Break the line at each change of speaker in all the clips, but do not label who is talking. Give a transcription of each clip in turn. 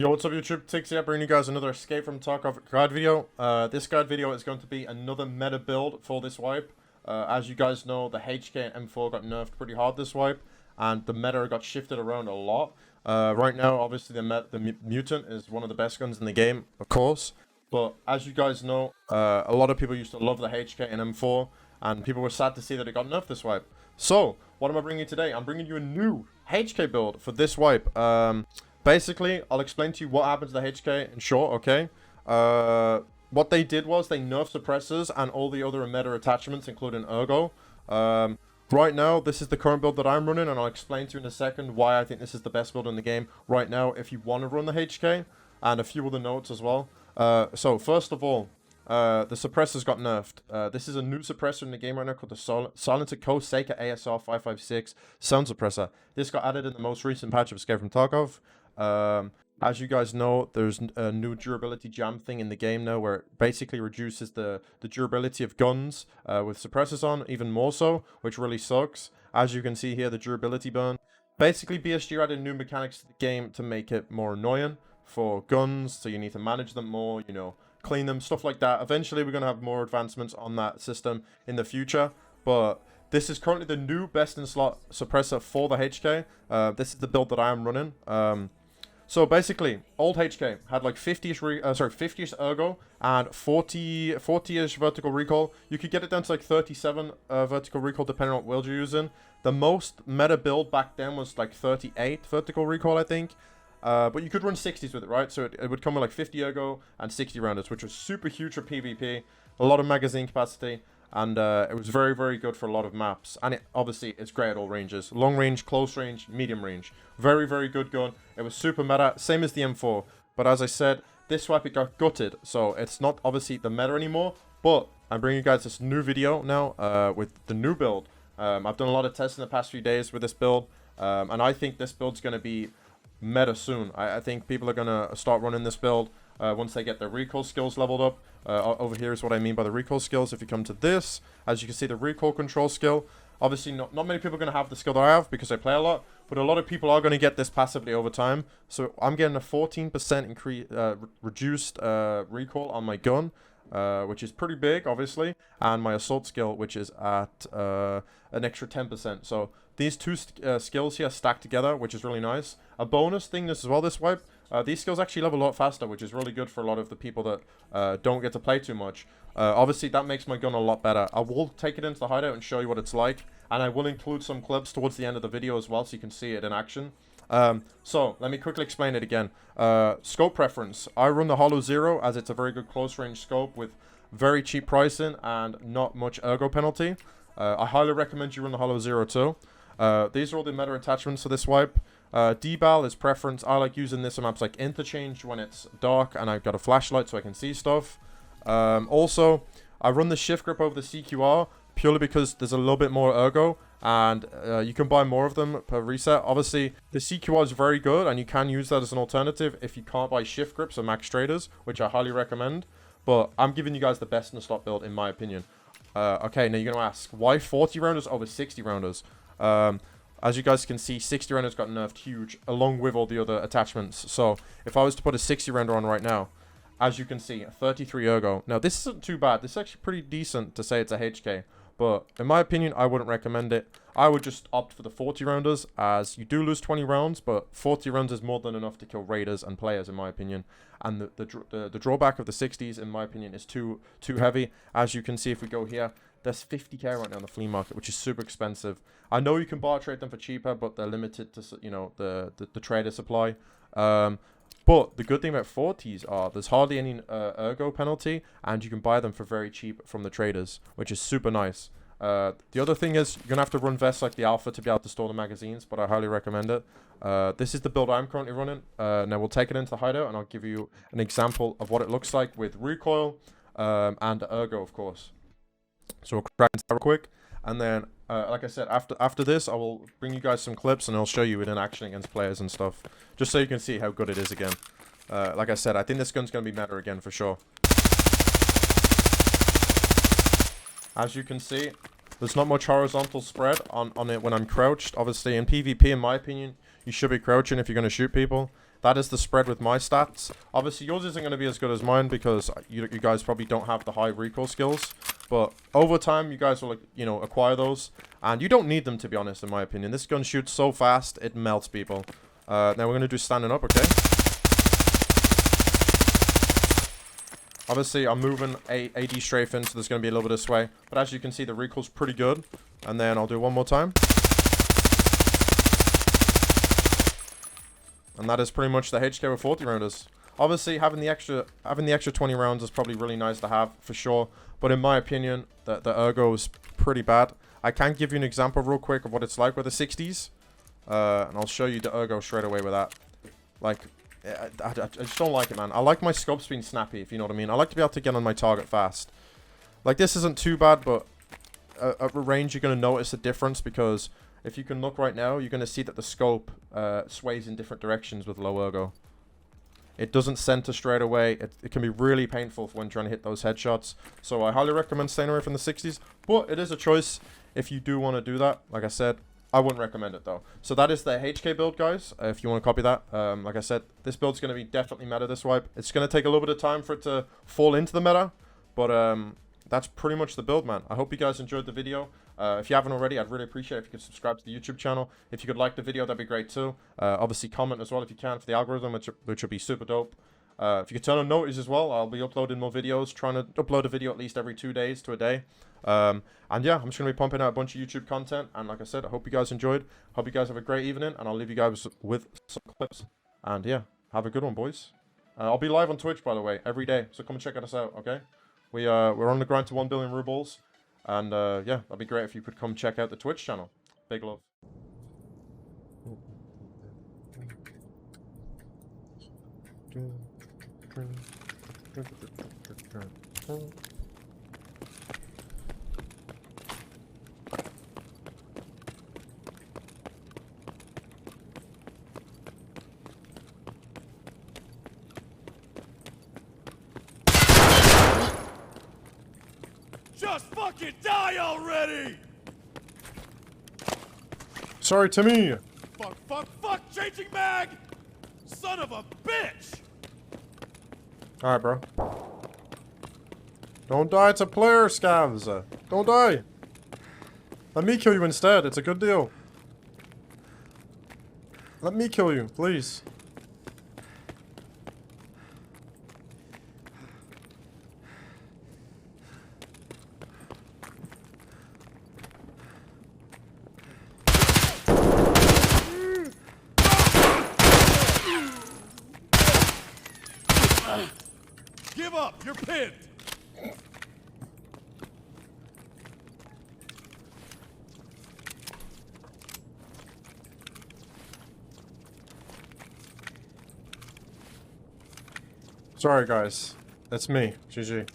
Yo, what's up YouTube? Tigz here, bringing you guys another Escape from Tarkov guide video. This guide video is going to be another meta build for this wipe. As you guys know, the HK and M4 got nerfed pretty hard this wipe, and the meta got shifted around a lot. Right now, obviously, the Mutant is one of the best guns in the game, of course. But as you guys know, a lot of people used to love the HK and M4, and people were sad to see that it got nerfed this wipe. So, what am I bringing you today? I'm bringing you a new HK build for this wipe. Basically, I'll explain to you what happened to the HK in short, okay? What they did was they nerfed suppressors and all the other meta attachments, including Ergo. Right now, this is the current build that I'm running, and I'll explain to you in a second why I think this is the best build in the game right now if you want to run the HK, and a few other notes as well. So, first of all, the suppressors got nerfed. This is a new suppressor in the game right now called the Silencer Co. Seika ASR 556 sound suppressor. This got added in the most recent patch of Escape from Tarkov. As you guys know, there's a new durability jam thing in the game now where it basically reduces the durability of guns with suppressors on, even more so, which really sucks. As you can see here, the durability burn. Basically, BSG added new mechanics to the game to make it more annoying for guns, so you need to manage them more, you know, clean them, stuff like that. Eventually, we're going to have more advancements on that system in the future, but this is currently the new best-in-slot suppressor for the HK. This is the build that I am running. So basically, old HK had like 50ish ergo and 40ish vertical recoil. You could get it down to like 37 vertical recoil depending on what build you're using. The most meta build back then was like 38 vertical recoil, I think. But you could run 60s with it, right? So it would come with like 50 ergo and 60 rounders, which was super huge for PvP. A lot of magazine capacity. And it was very, very good for a lot of maps. And obviously, it's great at all ranges. Long range, close range, medium range. Very, very good gun. It was super meta, same as the M4. But as I said, this wipe, it got gutted. So it's not obviously the meta anymore. But I'm bringing you guys this new video now with the new build. I've done a lot of tests in the past few days with this build. And I think this build's going to be meta soon. I think people are going to start running this build once they get their recoil skills leveled up. Over here is what I mean by the recoil skills. If you come to this, as you can see, the recoil control skill. Obviously, not many people are going to have the skill that I have because I play a lot, but a lot of people are going to get this passively over time. So I'm getting a 14% increase, reduced recoil on my gun, which is pretty big, obviously, and my assault skill, which is at an extra 10%. So these two skills here stacked together, which is really nice. A bonus thing as well this wipe, these skills actually level a lot faster, which is really good for a lot of the people that don't get to play too much. Obviously, that makes my gun a lot better. I will take it into the hideout and show you what it's like, and I will include some clips towards the end of the video as well, so you can see it in action. So, let me quickly explain it again. Scope preference. I run the Hollow Zero, as it's a very good close-range scope with very cheap pricing and not much ergo penalty. I highly recommend you run the Hollow Zero too. These are all the meta attachments for this wipe. Debal is preference. I like using this on maps like Interchange when it's dark and I've got a flashlight so I can see stuff. Also, I run the shift grip over the CQR purely because there's a little bit more ergo and you can buy more of them per reset. Obviously, the CQR is very good and you can use that as an alternative if you can't buy shift grips or max traders, which I highly recommend. But I'm giving you guys the best in the slot build in my opinion. Okay, now you're going to ask, why 40 rounders over 60 rounders? As you guys can see, 60 rounders got nerfed huge, along with all the other attachments. So, if I was to put a 60 rounder on right now, as you can see, 33 ergo. Now, this isn't too bad. This is actually pretty decent to say it's a HK. But, in my opinion, I wouldn't recommend it. I would just opt for the 40 rounders, as you do lose 20 rounds, but 40 rounds is more than enough to kill raiders and players, in my opinion. And the drawback of the 60s, in my opinion, is too heavy. As you can see, if we go here, there's 50k right now on the flea market, which is super expensive. I know you can bar trade them for cheaper, but they're limited to, you know, the trader supply. But the good thing about 40s are there's hardly any ergo penalty, and you can buy them for very cheap from the traders, which is super nice. The other thing is you're going to have to run vests like the Alpha to be able to store the magazines, but I highly recommend it. This is the build I'm currently running. Now we'll take it into the hideout, and I'll give you an example of what it looks like with recoil and ergo, of course. So we'll crack into that real quick, and then, like I said, after this, I will bring you guys some clips, and I'll show you it in action against players and stuff, just so you can see how good it is again. Like I said, I think this gun's going to be meta again for sure. As you can see, there's not much horizontal spread on it when I'm crouched. Obviously, in PvP, in my opinion, you should be crouching if you're going to shoot people. That is the spread with my stats. Obviously, yours isn't going to be as good as mine because you guys probably don't have the high recoil skills. But over time, you guys will, you know, acquire those. And you don't need them, to be honest, in my opinion. This gun shoots so fast, it melts people. Now we're going to do standing up, okay? Obviously, I'm moving AD strafing, so there's going to be a little bit of sway. But as you can see, the recoil's pretty good. And then I'll do one more time. And that is pretty much the HK with 40 rounders. Obviously, having the extra 20 rounds is probably really nice to have, for sure. But in my opinion, the ergo is pretty bad. I can give you an example real quick of what it's like with the 60s. And I'll show you the ergo straight away with that. Like, I just don't like it, man. I like my scopes being snappy, if you know what I mean. I like to be able to get on my target fast. Like, this isn't too bad, but at range, you're going to notice a difference because if you can look right now, you're going to see that the scope sways in different directions with low ergo. It doesn't center straight away. It can be really painful when trying to hit those headshots. So I highly recommend staying away from the 60s. But it is a choice if you do want to do that. Like I said, I wouldn't recommend it though. So that is the HK build, guys. If you want to copy that. Like I said, this build's going to be definitely meta this wipe. It's going to take a little bit of time for it to fall into the meta. But that's pretty much the build, man. I hope you guys enjoyed the video. If you haven't already, I'd really appreciate it if you could subscribe to the YouTube channel. If you could like the video, that'd be great too. Obviously, comment as well if you can for the algorithm, which would be super dope. If you could turn on notices as well, I'll be uploading more videos, trying to upload a video at least every 2 days to a day. And yeah, I'm just going to be pumping out a bunch of YouTube content. And like I said, I hope you guys enjoyed. Hope you guys have a great evening. And I'll leave you guys with some clips. And yeah, have a good one, boys. I'll be live on Twitch, by the way, every day. So come and check us out, okay? We're on the grind to 1 billion rubles. And yeah, that'd be great if you could come check out the Twitch channel. Big love.
Just fucking die already!
Sorry, Timmy.
Fuck, changing mag! Son of a bitch!
Alright, bro. Don't die to player, scavs. Don't die. Let me kill you instead. It's a good deal. Let me kill you, please.
Give up! You're pinned!
Sorry, guys. That's me. GG.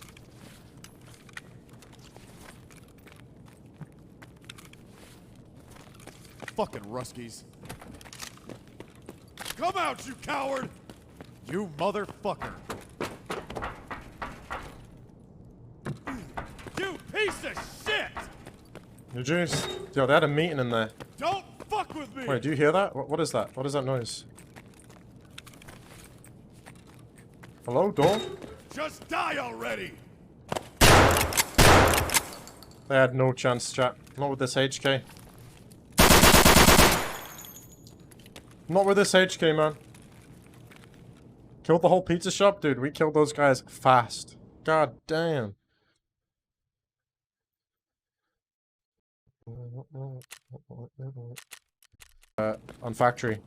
Fucking Ruskies. Come out, you coward! You motherfucker! You piece of shit!
GG's. Yo, they had a meeting in there.
Don't fuck with me!
Wait, do you hear that? What is that? What is that noise? Hello, door?
Just die already!
They had no chance, chat. Not with this HK. Not with this HK, man. Killed the whole pizza shop? Dude, we killed those guys fast. God damn. On factory.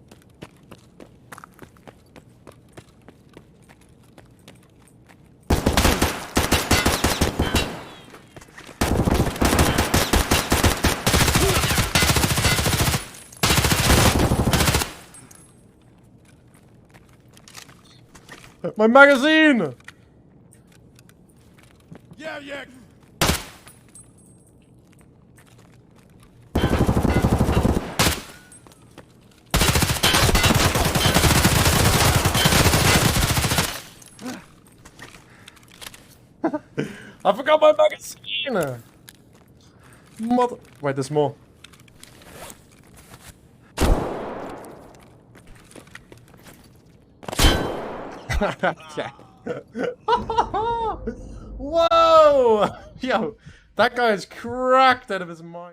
My magazine!
Yeah.
I forgot my magazine! Mother... Wait, there's more. Okay. Whoa! Yo, that guy is cracked out of his mind.